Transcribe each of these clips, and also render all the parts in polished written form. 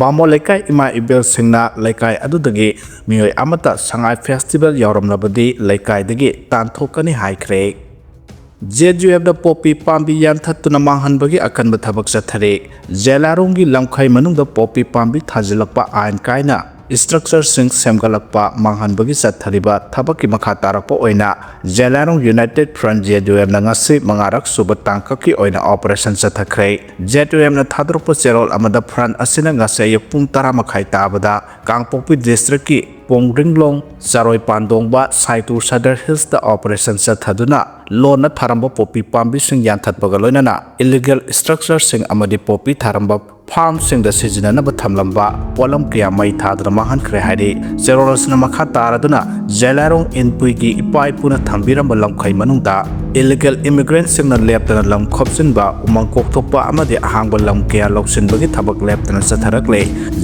Bamo lekai ima ibel singna lekai adudagi mioi amata Sangai festival yauramnabadi lekai dagi tanthokani hwkhre JJF da popi pambi yanthattuna manghanbagi akanba thabak chathare Jelaronggi lamkhai manungda popi pambi thajilakpa ain kaina structure sing semgalakpa manghanbagi chathariba thabaki makha tarakpa oina Jelarong United Front JJF na ngasi mangarak suba tangkaki oina operation thakhre JJF na thadrokpa cherol amada front asina ngase pung 10 makhai tabada Kangpokpi district ki Pongringlong Saroi Pandongba Saitu Sadar Hills da operation chathaduna lona tharamba popi pambi sing yanthatbaga loinana illegal structure sing amadi popi tharamba farm sing da sijinana ba thamlamba polam kya mai thadra mahan khre hari zerorasna makha taraduna Jelarong inpui gi ipai puna thambiramba lamkhai manungda illegal immigrant sing na leptana lam khopsinba umang koktokpa amadi ahangba lam kya loksinbagi thabak leptana chatharakle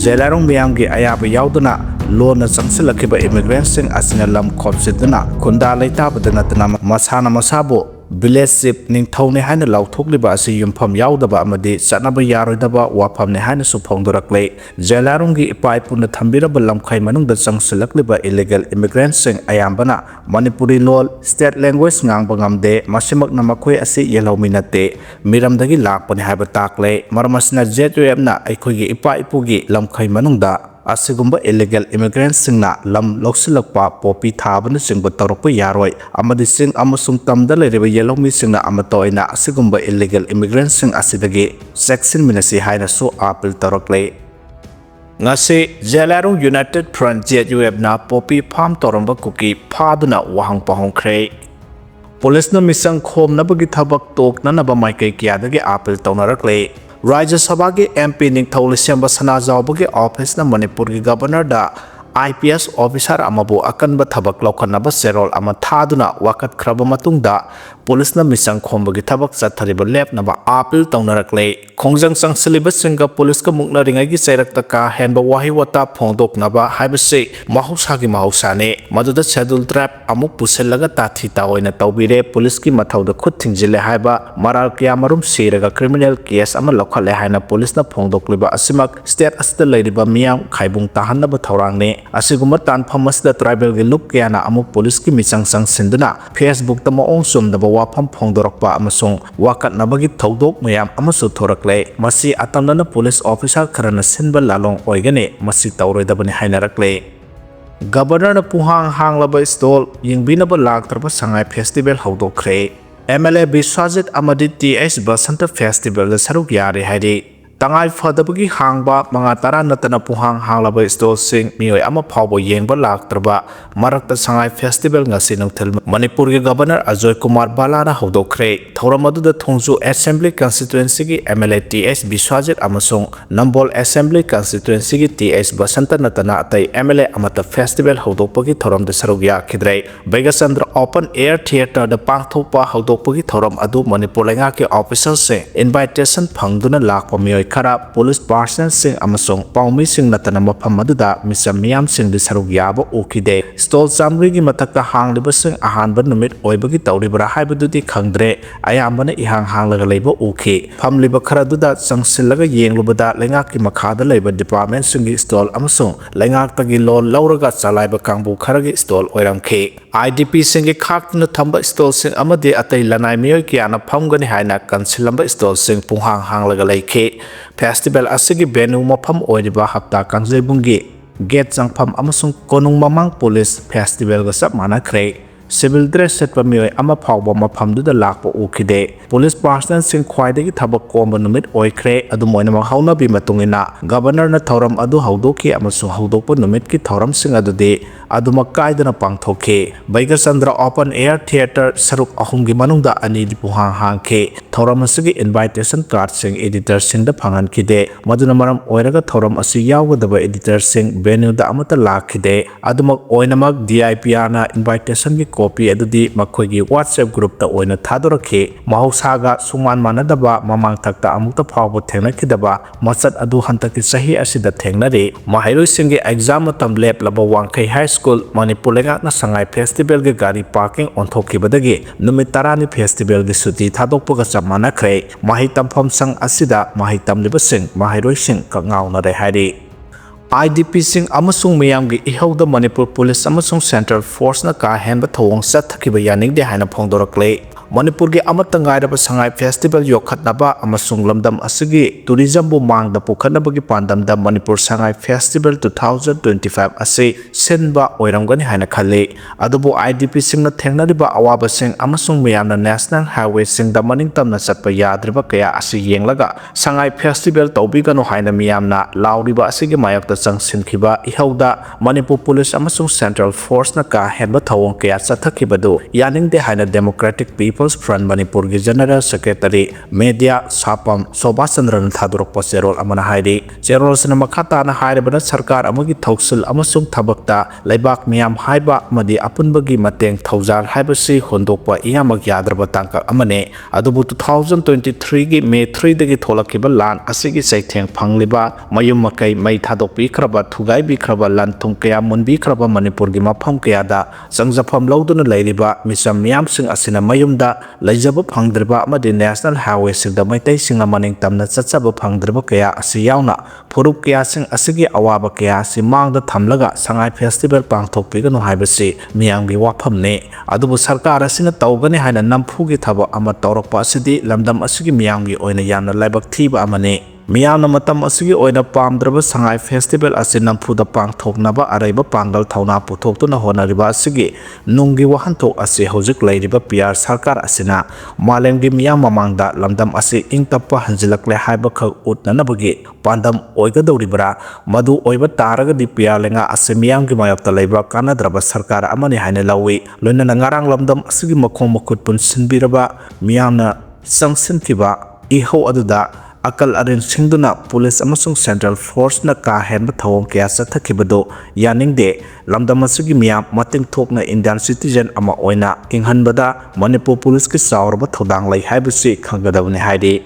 Jelarong miyam gi ayaba yauduna lona changsilakiba immigrant sing asina lam khopsiduna khunda leitabada natana masana masabo village ship ningthone haina lauthokliba asi yumpham yaudaba amadi chanaba yaroidaba wafamne haina su phongdorakle Jelarong gi ipai puna thambiraba lamkhai manungda changsilakliba illegal immigrants sing ayambana Manipuri lol state language ngang bangamde masimakna makhoi asi yelominate miramdagi lakpani haiba takle maramasna JJF na aikhoi gi ipai pugi lamkhai manungda asigumba illegal immigrants singna lam loksilakpa popi thabana singba tarokpa yaroi amadi sing amasung tamda leriba yelomi singna amatoina asigumba illegal immigrants sing asidagi section minasi haina so appeal tarokle ngase Jelarong United Front JJF na popi farm toramba Kuki phaduna wahang pahongkhre police na misang khom na bagi thabak tok na naba maikei kyadagi appeal tawnarakle Rajya Sabha के MP निंगथौल सेंबा सनाजावबगे office ना मणिपुर के governor दा IPS officer अमबो अकनबा थबक लौखनबा सेरोल अमा थादुना वाकत खरब मतुंगदा police ना मिसंग खोमबगे थबक चथरिबा लेपनबा appeal तौनरकले खोंजंग संगसलिबा सिंगा police का मुक्नरिंगागी चैरक्ता का हेनबा वाहि वता फोंदोकनबा हाइबसे माहुसागी माहुसाने मदुदा शेड्यूल ट्रैप अमुक पुसेलगा ताथि ताओइना तौबिरे पुलिस की मथौदा खुद थिंजिले हाइबा मराल किया मरुम सेरगा क्रिमिनल केस अमा लौखले हाइना पुलिस ना फोंदोकलिबा असिमक स्टेट अस्ता लैरिबा मियाम खाइबुंग ताहनबा थौरांगने असिगुम तानफम असदा ट्राइबल गे लुक कियाना अमुक पुलिस की मिचंग संग सिंदुना फेसबुक ता मओंग सुमदबा वाफम फोंदोरकपा अमसोंग वाकतनबगी थौदोक मयाम अमसु थोरकले मसी अतमदना पुलिस ऑफिसर खरना सिनबा लालोंग ओइगने मसी तौरोइदबनि हाइनारकले गवर्नर पुहांग हांगलबा स्टॉल यिंगबिनबा लाक्तरबा संगाई फेस्टिवल हौदोखरे MLA बिस्वाजित अमदि TH बसंत फेस्टिवल सरुक यारे हाइदे तंगाई फदबगी हांगबा मंगा तरा नतना पुहांग हांगलबा स्टॉल सिंग मियोय अमा फावबो येंगबा लाक्तरबा मरक्ता संगाई फेस्टिवल ngasi नंगथल मणिपुर के गवर्नर अजय कुमार बालाना हौदोखरे थौरम अदुदा थोंजु असेंबली कंस्टिट्युएंसी की MLA TH बिस्वाजित अमसोंग नंबोल असेंबली कंस्टिट्युएंसी की TH बसंत नतना अतै MLA अमता फेस्टिवल हौदोकपगी थौरम द सरुक याखिद्रे बैगचंद्र ओपन एयर थिएटर द पांगथोकपा हौदोकपगी थौरम अदु मणिपुर लेंगा के ऑफिसर से इनवाइटेशन फंगदुना लाकपा मियोय खरा पुलिस पर्सन सिंह अमसोंग पाउमी सिंह नतना मफम अदुदा मिसम मियाम सिंह दि सरुक याबो उखिदे स्टॉल चामरी की मतकता हांगलिबा सिंह अहानबा नुमित ओइबगी तौरिबरा हाइबदुदि खंगद्रे अयामबना इहांग हांगलगा लेबो उखि फमलिबा खरादुदा संगसिलगा येंगलुबदा लेंगा की मखादा लेबा डिपार्टमेंट सिंह स्टॉल अमसोंग लेंगाक्तगी लोन लौरगा चलाइबा कांगबु खरगी स्टॉल ओइरमखे IDP सिंह खाक्तुना थंबा स्टॉल सिंह अमदि अतै लनाय मियोय कियाना फमगनि हाइना कंसिलंबा स्टॉल सिंह पुहांग हांगलगा लेखे फेस्टिवल असगी बेनु मफम ओइरिबा हप्ता कांगजेबुंगी गेट चंगफम अमसुंग कोनुंग ममांग पुलिस फेस्टिवल गा सब मानखरे सिविल ड्रेस सेटपा मियोय अमा फावबा मफमदुदा लाकपा उखिदे पुलिस पर्सन सिंह ख्वाइदगी थबक कोंबा नुमित ओइखरे अदुमोइना हौनबि मतुंगिना गवर्नर ना थौरम अदु हौदोकी अमसुंग हौदोकपा नुमित की थौरम सिंह अदुदे अदुमक कायदना पांगथोखे बैगचंद्र ओपन एयर थिएटर सरुक अहुमगी मनुंगदा अनि पुहांग हांखे थौरम असगी इनवाइटेशन कार्ड सिंह एडिटर सिंह द फंगनखिदे मदुना मरम ओइरगा थौरम असि यावगदबा एडिटर सिंह वेन्यूदा अमता लाखिदे अदुमक ओइनमक DIPR ना इनवाइटेशन की कॉपी अदुदि मखोइगी WhatsApp ग्रुप ता ओइना थादोरखे महौसागा सुमान मानदबा ममांग थक्ता अमुक्ता फावबो थेंगनखिदबा मचत अदु हंतकी सही असिदा थेंगनरे माहिरोइ सिंह एग्जाम मतम लेपलबा वांखै हाई स्कूल मणिपुर लेंगाकना संगाई फेस्टिवल के गाड़ी पार्किंग ओंथोखिबदगी नुमित 10 फेस्टिवल की सुटी थादोकपगा चप मानखरे माहि तमफम संग असिदा माहि तमलिबसिंग माहिरोइसिंग कगाउनरे हाइरि IDP-sing amasung miyamgi ihauda Manipur Police amasung Central Force na ka henba thawong sathakiba yaningde haina phongdorakle. Manipur gi amata ngairaba Sangai Festival yokhatnaba amasung lamdam asigi tourism bu mangda pukhanabagi pandamda Manipur Sangai Festival 2025 ase senba oiramgani haina khalle. Adubu IDP singna thengnariba awaba sing amasung miyamna National Highway singda maningtamna satpa yadriba kaya ase yenglaga Sangai Festival tawbigano haina miyamna lauriba asigi mayakta changsinkhiba ihauda Manipur Police amasung Central Force na ka henba thawong kaya sathakibadu yaningde haina Democratic People's Front Manipur gi General Secretary Media Sapam Sobasandran Thadurokpa Cherol amana hairi Cherol sina makhata na hairibana sarkar amagi thausul amasung thabakta laibak miyam haiba madi apunbagi mateng thaujal haibasi hondokpa iyamag yadraba tangka amane adubu 2023 gi May 3 dagi tholakiba lan asigi saitheng phangliba mayum makai mai thadokpi khraba thugai bi khraba lan thum kaya munbi khraba Manipur gi mafam kaya da sangjafam lawduna leiriba misam miyam sing asina mayumda laijaba phangdriba amadi National Highway singda meitei singa maning tamna chachaba phangdriba kaya asi yauna phurup kaya sing asigi awaba kaya si mangda thamlaga Sangai Festival pangthokpigano haibasi miyamgi wafamne adubu sarkar asina tawgani haina namphugi thaba ama tawrakpa asidi lamdam asigi miyamgi oina yamna laibak thiba amane miyamna matam asigi oina pamdraba Sangai Festival asi nampuda pangthoknaba araiba pangal thauna puthoktuna honariba asigi nunggi wahanthok asi hojik leiriba PR sarkar asina malemgi miyam mamangda lamdam asi ingtappa hanjilakle haiba khak utnanabagi pandam oigadoribra madu oiba taraga di PR lenga asi miyamgi mayapta leiba kanadraba sarkar amani haina lawi loinana ngarang lamdam asigi makhong makut pun sinbiraba miyamna sangsinkiba iho aduda akal arin singduna police amasung Central Force na ka henba thawong kaya sathakibado yaningde lamdam asigi miyam mating thokna Indian citizen ama oina kinghanbada Manipur Police ki saurba thodang lai haibasi khangadawni haidi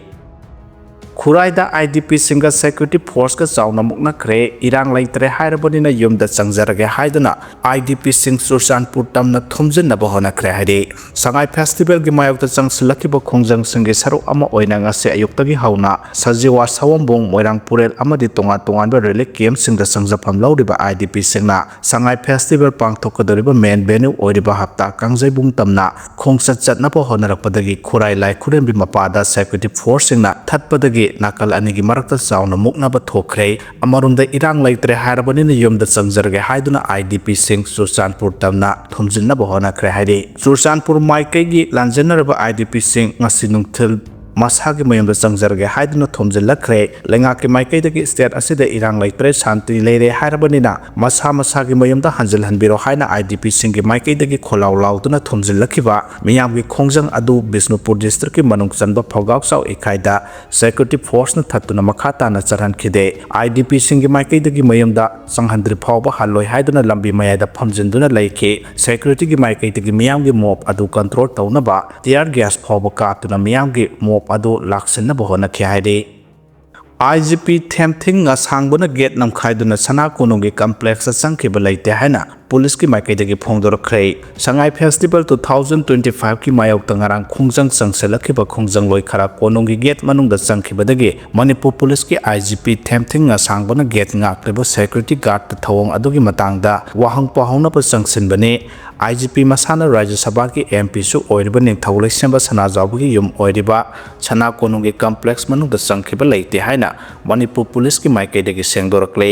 Khuraida IDP singa security force ka chauna mukna khre irang laitre hairabani na yumda changjarage haiduna IDP sing Sursanpur tamna thumjin na bahona khre haide Sangai Festival gi mayokta changsilakiba khongjang singi saru ama oina ngase ayuktagi hauna sajiwa sawambong moirang purel amadi tonga tongan ba relic camp singda sangjapam lauriba IDP singna Sangai Festival pangthokadoriba main venue oiriba hapta kangjai tamna khongsat chatna bahona rakpadagi khurai lai khurembi mapada security force singna thatpadagi nakal anigi marakta chauna muknaba thokhre amarunda irang laitre hairabani na yumda changjarge haiduna IDP sing Sursanpur tamna thumjinna bahona khre haide Sursanpur maikei gi lanjenaraba IDP sing ngasi nungthil masagi mayumda changjarge haiduna thumjilakre lenga ki maikei dagi state asida irang laitre shanti leire hairabanina masagi mayumda hanjil hanbiro haina IDP singi maikei dagi kholaw lawduna thumjilakiba miyamgi khongjang adu Bishnupur district ki manung chanba phogak saw ikaida security force na thatuna makhata na charhan khide IDP singi maikei dagi mayumda changhandri phawba haloi haiduna lambi mayada phamjinduna leike security gi maikei dagi miyamgi mob adu control tawnaba tear gas phawba katuna miyamgi mob adu laksinna bahona khaide IGP Themthing Sangbona gate namkhaiduna sana konongi complex sangkhiba leite haina police ki maikaidagi phongdorakre Sangai Festival 2025 ki mayok tangarang khongjang changselakhiba khongjang loi khara konongi gate manungda changkhibadagi Manipur police ki IGP Themthing Sangbona gate ngakreba security guard ta thawong adugi matangda wahang pahongna pa changsinbane IGP masana Rajya Sabha ki MP su oiriba ningthau leisemba sana jawbugi yum oiriba sana konongi complex manungda changkhiba leite haina Manipur police ki maikaidagi sengdorakle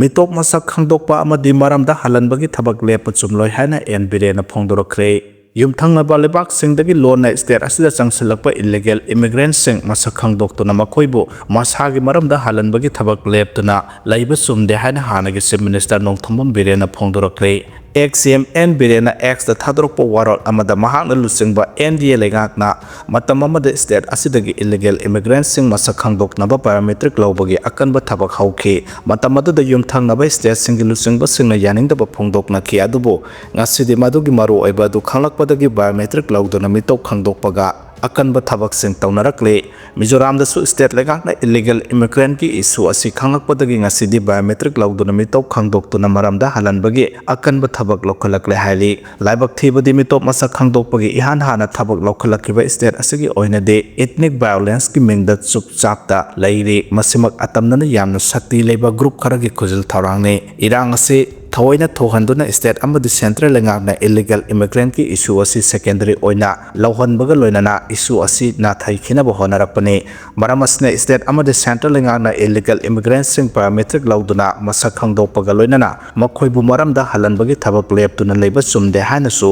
Mitop masak khangdokpa amadi maramda halanbagi thabak lepa chumloi haina NBR na phongdorakre yumthangnaba lebak singdagi lona state asida changsilakpa illegal immigrants sing masak khangdoktuna makoibu masagi maramda halanbagi thabak leptuna laiba sumde haina hanagi chief minister nongthombam bire na phongdorakre XM NBR na X da thadrokpa warol amada mahakna lusingba NDA lengakna matam amada state asidagi illegal immigrants sing masak khangdoknaba parametric lawbagi akanba thabak hauke matam adu da yumthangnaba state singi lusingba singna yaningdaba phongdokna ki adubo ngasidi madugi maru oiba du khanglakpadagi biometric lawduna mitop khangdokpaga akanba thabak-sing tawnarakle. Mizoramdasu state legakna illegal immigrant ki issue asi khangakpadagi ngasidi biometric lauduna mitop khangdoktuna maramda halanbagi akanba thabak lokhalakle haili. Laibak thibadi mitop masak khangdokpagi ihan hana thabak lokhalakiba state asigi oinade ethnic violence ki mingda chupchapta lairi masimak atamnana yamna sakti leba group kharagi khujil tharangne erang ase Thawaina thohanduna state amadi central lengakna illegal immigrant ki issue asi secondary oina lauhanbaga loinana issue asi na thaikhina bo honarakpani maramasne state amadi central lengakna illegal immigrant sing biometric lauduna masak khangdokpaga loinana makhoibu maramda halanbagi thabak leptuna leiba chumde hanasu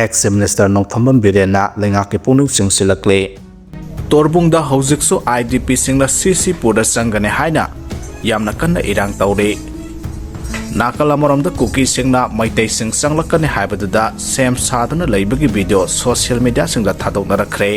ex minister nongthambam birena lengaki pungning singsilakle Torbung da hojiksu IDP singla CC puda sangane haina yamna kanna irang tawre Nakalamoramda Kuki singna meitei sing sanglakani haibadada sem sadana leibagi video social media singla thadoknarakre